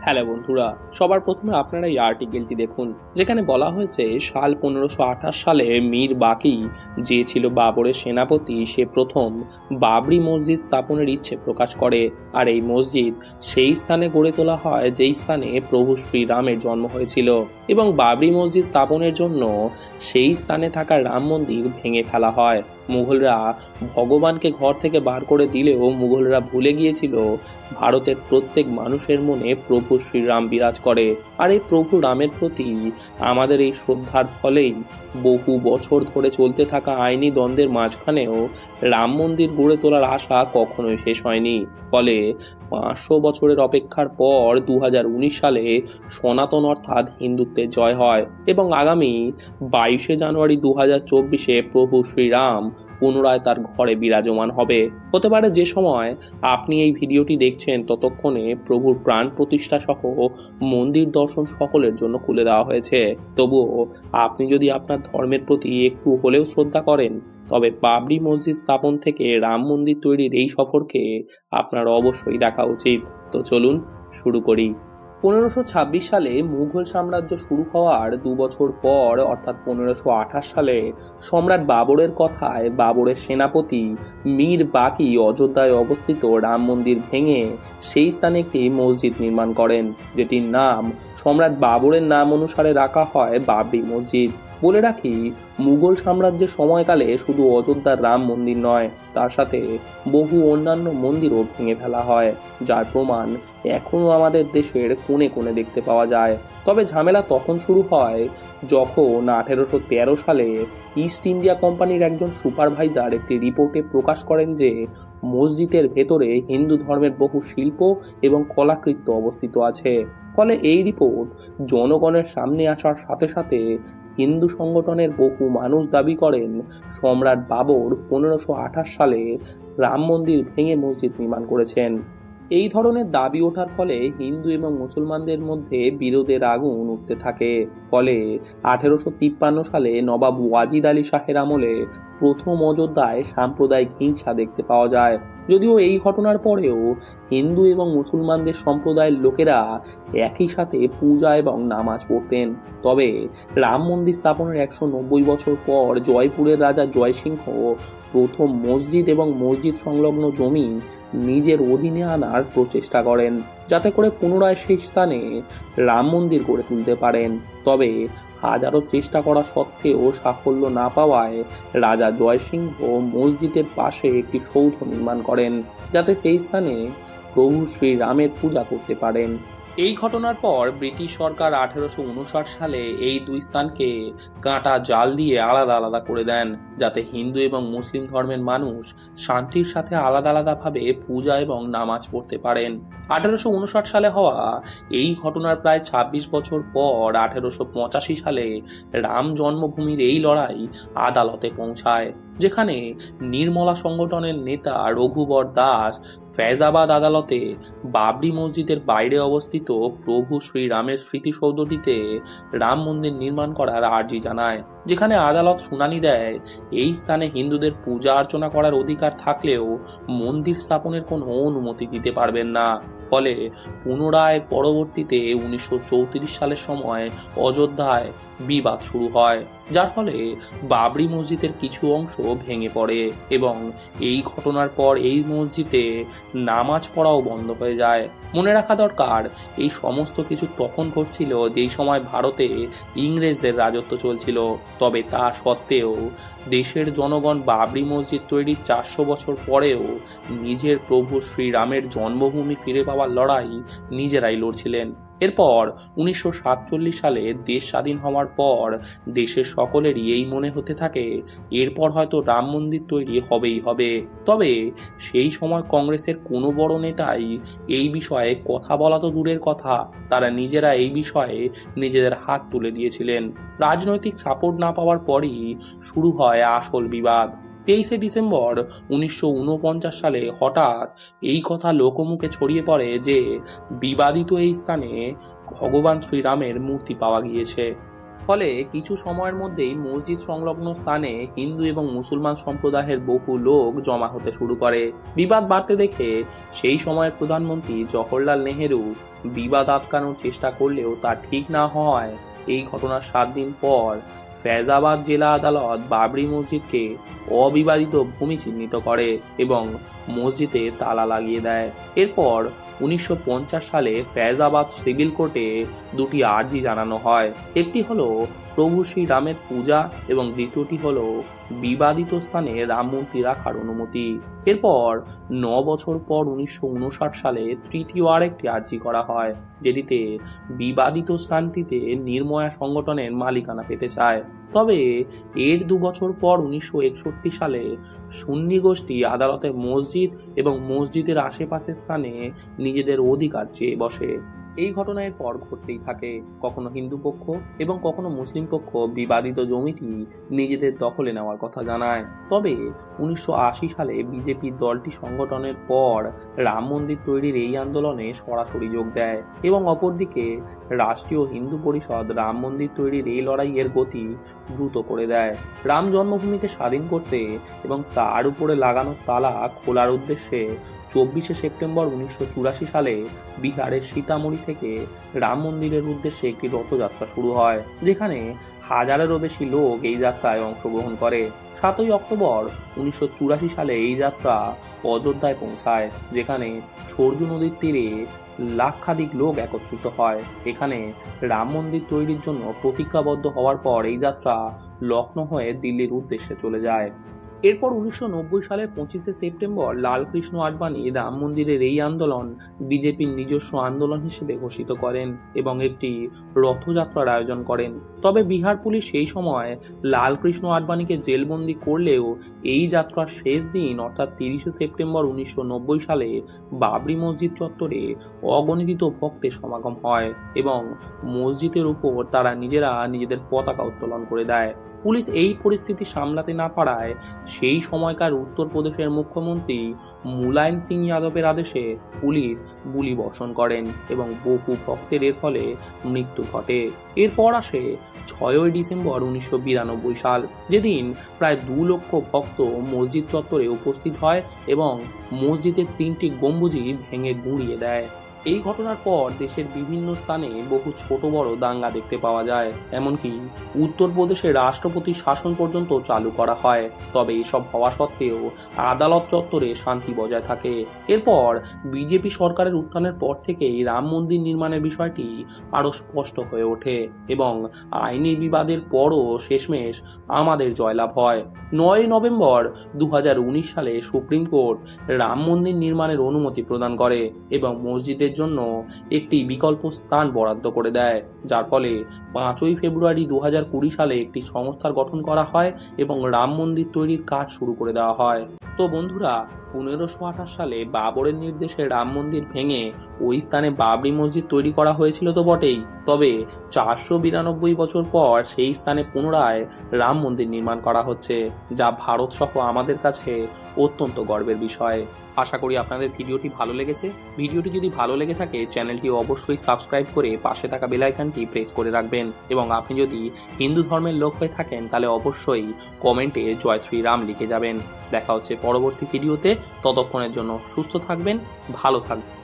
Hello বন্ধুরা, সবার প্রথমে আপনারা এই আর্টিকেলটি দেখুন, যেখানে বলা হয়েছে সাল 1528 সালে মীর বাকি, যে ছিল বাবরের সেনাপতি, সে প্রথম বাবরি মসজিদ স্থাপনের ইচ্ছে প্রকাশ করে। আর এই মসজিদ সেই স্থানে গড়ে তোলা হয় যেই স্থানে প্রভু শ্রীরামের জন্ম হয়েছিল, এবং বাবরি মসজিদ স্থাপনের জন্য সেই স্থানে থাকা রাম মন্দির ভেঙে ফেলা হয়। মুঘলরা ভগবানকে ঘর থেকে বার করে দিলেও মুঘলরা ভুলে গিয়েছিল ভারতের প্রত্যেক মানুষের মনে প্রভু শ্রীরাম বিরাজ করে। আর এই প্রভু রামের প্রতি আমাদের এই শ্রদ্ধার ফলেই বহু বছর ধরে চলতে থাকা আইনি দ্বন্দ্বের মাঝখানেও রাম মন্দির গড়ে তোলার আশা কখনোই শেষ হয়নি। ফলে 500 বছরের অপেক্ষার পর 2019 সালে সনাতন অর্থাৎ হিন্দুত্বের জয় হয়, এবং আগামী 22শে জানুয়ারি 2024 প্রভু শ্রীরাম পুনরায় তার ঘরে বিরাজমান হবে। হতে পারে যে সময় আপনি এই ভিডিওটি দেখছেন ততক্ষণে প্রভুর প্রাণ প্রতিষ্ঠা সহ মন্দির দর্শন সকলের জন্য খুলে দেওয়া হয়েছে। তবুও আপনি যদি আপনার ধর্মের প্রতি একটু হলেও শ্রদ্ধা করেন, তবে বাবরি মসজিদ স্থাপন থেকে রাম মন্দির তৈরির এই সফরকে আপনার অবশ্যই দেখা উচিত। তো চলুন শুরু করি। 1526 সালে মুঘল সাম্রাজ্য শুরু হওয়ার 2 বছর পর অর্থাৎ 1528 সালে সম্রাট বাবরের কথায় বাবরের সেনাপতি মীর বাকি অযোধ্যায় অবস্থিত রাম মন্দির ভেঙে সেই স্থানে একটি মসজিদ নির্মাণ করেন, যেটির নাম সম্রাট বাবরের নাম অনুসারে রাখা হয় বাবরি মসজিদ। বলে রাখি, মুঘল সাম্রাজ্যের সময়কালে শুধু অযোধ্যার রাম মন্দির নয়, তার সাথে বহু অন্যান্য মন্দিরও ভেঙে ফেলা হয়, যার প্রমাণ এখনো আমাদের দেশের কোণে কোণে দেখতে পাওয়া যায়। তবে ঝামেলা তখন শুরু হয় যখন 1813 সালে ইস্ট ইন্ডিয়া কোম্পানির একজন সুপারভাইজার একটি রিপোর্টে প্রকাশ করেন যে মসজিদের ভেতরে হিন্দু ধর্মের বহু শিল্প এবং কলাকৃত্য অবস্থিত আছে। ফলে এই রিপোর্ট জনগণের সামনে আসার সাথে সাথে হিন্দু সংগঠনের বহু মানুষ দাবি করেন সম্রাট বাবর 1528 সালে রাম মন্দির ভেঙে মসজিদ নির্মাণ করেছেন। এই ধরনের দাবি ওঠার ফলে হিন্দু এবং মুসলমানদের মধ্যে বিরোধের আগুন উঠতে থাকে। ফলে 1853 সালে নবাব ওয়াজিদ আলী শাহের আমলে প্রথম অযোধ্যায় সাম্প্রদায়িক হিংসা দেখতে পাওয়া যায়। যদিও এই ঘটনার পরেও হিন্দু এবং মুসলমানদের সম্প্রদায়ের লোকেরা একই সাথে পূজা এবং নামাজ পড়তেন। তবে রাম মন্দির স্থাপনের 190 বছর পর জয়পুরের রাজা জয়সিংহ প্রথম মসজিদ এবং মসজিদ সংলগ্ন জমি নিজের অধীনে আনার প্রচেষ্টা করেন, যাতে করে পুনরায় সেই স্থানে রাম মন্দির গড়ে তুলতে পারেন। তবে হাজারো চেষ্টা করা সত্ত্বেও সাফল্য না পাওয়ায় রাজা জয়সিংহ মসজিদের পাশে একটি সৌধ নির্মাণ করেন, যাতে সেই স্থানে প্রভু শ্রীরামের পূজা করতে পারেন। এই ঘটনার পর ব্রিটিশ সরকার 1859 সালে এই দুই স্থানকে কাঁটা জাল দিয়ে আলাদা আলাদা করে দেন, যাতে হিন্দু এবং মুসলিম ধর্মের মানুষ শান্তির সাথে আলাদা আলাদাভাবে পূজা এবং নামাজ পড়তে পারেন। 1859 সালে হওয়া এই ঘটনার প্রায় 26 বছর পর 1885 সালে রাম জন্মভূমির এই লড়াই আদালতে পৌঁছায়, যেখানে নির্মলা সংগঠনের নেতা রঘুবর দাস ফৈজাবাদ আদালতে বাবরি মসজিদের বাইরে অবস্থিত প্রভু শ্রীরামের স্মৃতিসৌধটিতে রাম মন্দির নির্মাণ করার আর্জি জানায়, যেখানে আদালত শুনানি দেয় এই স্থানে হিন্দুদের পূজা অর্চনা করার অধিকার থাকলেও মন্দির স্থাপনের কোনো অনুমতি দিতে পারবেন না। ফলে পুনরায় পরবর্তীতে 1934 সালের সময় অযোধ্যায় বিবাদ শুরু হয়, যার ফলে বাবরি মসজিদের কিছু অংশ ভেঙে পড়ে, এবং এই ঘটনার পর এই মসজিদে নামাজ পড়াও বন্ধ হয়ে যায়। মনে রাখা দরকার, এই সমস্ত কিছু তখন ঘটছিল যেই সময় ভারতে ইংরেজদের রাজত্ব চলছিল। তবে তা সত্ত্বেও দেশের জনগণ বাবরি মসজিদ তৈরির 400 বছর পরেও নিজের প্রভু শ্রীরামের জন্মভূমি ফিরে পাওয়ার লড়াই নিজেরাই লড়ছিলেন। এরপর 1947 সালে দেশ স্বাধীন হওয়ার পর দেশের সকলেরই এই মনে হতে থাকে এরপর হয়তো রাম মন্দির তৈরি হবেই হবে। তবে সেই সময় কংগ্রেসের কোনো বড় নেতাই এই বিষয়ে কথা বলা তো দূরের কথা, তারা নিজেরা এই বিষয়ে নিজেদের হাত তুলে দিয়েছিলেন। রাজনৈতিক সাপোর্ট না পাওয়ার পরই শুরু হয় আসল বিবাদ। 23শে ডিসেম্বর 1949 সালে হঠাৎ এই কথা লোকমুখে ছড়িয়ে পড়ে যে বিবাদিত এই স্থানে ভগবান শ্রীরামের মূর্তি পাওয়া গিয়েছে। ফলে কিছু সময়ের মধ্যেই মসজিদ সংলগ্ন স্থানে হিন্দু এবং মুসলমান সম্প্রদায়ের বহু লোক জমা হতে শুরু করে। বিবাদ বাড়তে দেখে সেই সময়ের প্রধানমন্ত্রী জওহরলাল নেহেরু বিবাদ আটকানোর চেষ্টা করলেও তা ঠিক না হওয়ায় এই ঘটনার 7 দিন পর ফৈজাবাদ জেলা আদালত বাবরি মসজিদকে অবিবাদিত ভূমি চিহ্নিত করে এবং মসজিদে তালা লাগিয়ে দেয়। এরপর 1950 সালে ফৈজাবাদ সিভিল কোর্টে দুটি আর্জি জানানো হয়। একটি হলো প্রভু শ্রীরামের পূজা এবং দ্বিতীয়টি হলো বিবাদিত স্থানে রাম মূর্তি রাখার অনুমতি। এরপর 9 বছর পর 1959 সালে তৃতীয় আরেকটি আর্জি করা হয়, যেটিতে বিবাদিত স্থানটিতে নির্ময়া সংগঠনের মালিকানা পেতে চায়। তবে এর 2 বছর পর 1961 সালে সুন্নি গোষ্ঠী আদালতে মসজিদ এবং মসজিদের আশেপাশের স্থানে নিজেদের অধিকার চেয়ে বসে। এই ঘটনার পর ঘটতেই থাকে। কখনো হিন্দু পক্ষ এবং কখনো মুসলিম পক্ষ বিবাদিত জমিটি নিজেদের দখলে নেওয়ার কথা জানায়। তবে 1980 সালে বিজেপি দলটি সংগঠনের পর রাম মন্দির তৈরির এই আন্দোলনে সরাসরি যোগ দেয় এবং অপরদিকে রাষ্ট্রীয় হিন্দু পরিষদ রাম মন্দির তৈরির এই লড়াইয়ের গতি দ্রুত করে দেয়। রাম জন্মভূমিকে স্বাধীন করতে এবং তার উপরে লাগানো তালা খোলার উদ্দেশ্যে 24শে সেপ্টেম্বর 1984 সালে বিহারের সীতামঢ়ী থেকে রাম মন্দিরের উদ্দেশ্যে একটি রথযাত্রা শুরু হয়, যেখানে হাজারেরও বেশি লোক এই যাত্রায় অংশগ্রহণ করে। 7ই অক্টোবর 1984 সালে এই যাত্রা অযোধ্যায় পৌঁছায়, যেখানে সরজু নদীর তীরে লাক্ষাধিক লোক একত্রিত হয়। এখানে রাম মন্দির তৈরির জন্য প্রতিজ্ঞাবদ্ধ হওয়ার পর এই যাত্রা লখনৌ হয়ে দিল্লির উদ্দেশ্যে চলে যায়। এরপর 1990 সালের 25শে সেপ্টেম্বর লালকৃষ্ণ আডবাণী রাম মন্দিরের এই আন্দোলন বিজেপির নিজস্ব আন্দোলন হিসেবে ঘোষিত করেন এবং একটি রথযাত্রার আয়োজন করেন। তবে বিহার পুলিশ সেই সময় লালকৃষ্ণ আডবাণীকে জেলবন্দি করলেও এই যাত্রার শেষ দিন অর্থাৎ 30শে সেপ্টেম্বর 1990 সালে বাবরি মসজিদ চত্বরে অগণিত ভক্তের সমাগম হয় এবং মসজিদের উপর তারা নিজেদের পতাকা উত্তোলন করে দেয়। পুলিশ এই পরিস্থিতি সামলাতে না পারায় সেই সময়কার উত্তরপ্রদেশের মুখ্যমন্ত্রী মুলায়ম সিং যাদবের আদেশে পুলিশ গুলি বর্ষণ করেন এবং বহু ভক্তের এর ফলে মৃত্যু ঘটে। এরপর আসে 6ই ডিসেম্বর 1992 সাল, যেদিন প্রায় 2 লক্ষ ভক্ত মসজিদ চত্বরে উপস্থিত হয় এবং মসজিদের 3টি গম্বুজই ভেঙে গুঁড়িয়ে দেয়। এই ঘটনার পর দেশের বিভিন্ন স্থানে বহু ছোট বড় দাঙ্গা দেখতে পাওয়া যায়, এমনকি উত্তরপ্রদেশে রাষ্ট্রপতির শাসন পর্যন্ত চালু করা হয়। তবে এসব হওয়া সত্ত্বেও আদালত চত্বরে শান্তি বজায় থাকে। এরপর বিজেপি সরকারের উত্থানের পর থেকেই রাম মন্দির নির্মাণের বিষয়টি আরো স্পষ্ট হয়ে ওঠে এবং আইনি বিবাদের পরও শেষমেশ আমাদের জয়লাভ হয়। 9 নভেম্বর 2019 সালে সুপ্রিম কোর্ট রাম মন্দির নির্মাণের অনুমতি প্রদান করে এবং মসজিদের জন্য একটি বিকল্প স্থান বরাদ্দ করে দেয়, যার ফলে 5ই ফেব্রুয়ারি 2020 সালে একটি সংস্থার গঠন করা হয় এবং রাম মন্দির তৈরির কাজ শুরু করে দেওয়া হয়। তো বন্ধুরা, 1528 সালে বাবরের নির্দেশে রাম মন্দির ভেঙে ওই স্থানে বাবরি মসজিদ তৈরি করা হয়েছিল তো বটেই, তবে 492 বছর পর সেই স্থানে পুনরায় রাম মন্দির নির্মাণ করা হচ্ছে, যা ভারত সহ আমাদের কাছে অত্যন্ত গর্বের বিষয়। আশা করি আপনাদের ভিডিওটি ভালো লেগেছে। ভিডিওটি যদি ভালো লেগে থাকে চ্যানেলটি অবশ্যই সাবস্ক্রাইব করে পাশে থাকা বেল আইকনটি প্রেস করে রাখবেন এবং আপনি যদি হিন্দু ধর্মের লোক হয়ে থাকেন তাহলে অবশ্যই কমেন্টে জয় শ্রীরাম লিখে যাবেন। দেখা হচ্ছে পরবর্তী ভিডিওতে। ততক্ষণের জন্য সুস্থ থাকবেন, ভালো থাকবেন।